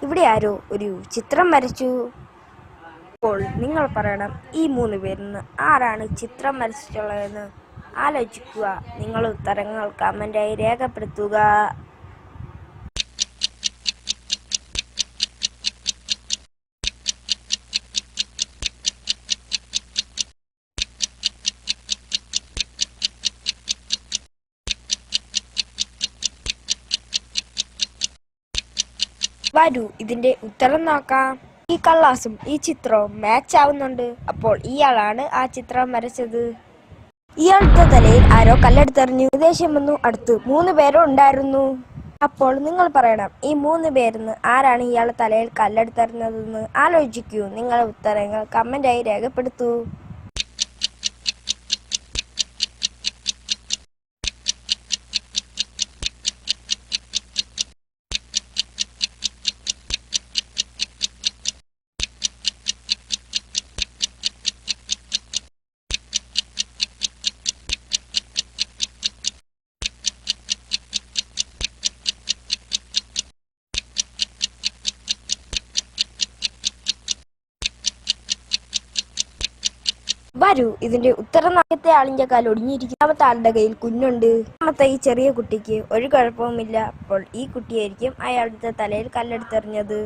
ഇവിടെ ആരോ ഒരു ചിത്രം വരച്ചു. അപ്പോൾ നിങ്ങൾ പറയണം, ഈ 3 പേരിൽ നിന്ന് ആരാണ് ചിത്രം വരച്ചിട്ടുള്ളതെന്ന് ആലോചിക്കുക. നിങ്ങൾ ഉത്തരങ്ങൾ കമന്റായി രേഖപ്പെടുത്തുക. വരൂ, ഇതിന്റെ ഉത്തരം നോക്കാം. ഈ കള്ളാസും ഈ ചിത്രവും മാച്ച് ആവുന്നുണ്ട്. അപ്പോൾ ഇയാളാണ് ആ ചിത്രം വരച്ചത്. ഇയാളുടെ തലയിൽ ആരോ കല്ലെടുത്തെറിഞ്ഞു. ദേഷ്യം വന്നു. അടുത്ത് 3 പേരും ഉണ്ടായിരുന്നു. അപ്പോൾ നിങ്ങൾ പറയണം, ഈ 3 പേരിൽ നിന്ന് ആരാണ് ഇയാളുടെ തലയിൽ കല്ലെടുത്തെറിഞ്ഞതെന്ന് ആലോചിക്കൂ. നിങ്ങളുടെ ഉത്തരങ്ങൾ കമന്റായി രേഖപ്പെടുത്തൂ. വരൂ, ഇതിന്റെ ഉത്തരം. ആദ്യത്തെ ആളിന്റെ കാൽ ഒടിഞ്ഞിരിക്കും. രണ്ടാമത്തെ ആളുടെ കയ്യിൽ കുഞ്ഞുണ്ട്. രണ്ടാമത്തെ ഈ ചെറിയ കുട്ടിക്ക് ഒരു കുഴപ്പവുമില്ല. അപ്പോൾ ഈ കുട്ടിയായിരിക്കും അയാളുടെ തലയിൽ കല്ലെടുത്തെറിഞ്ഞത്.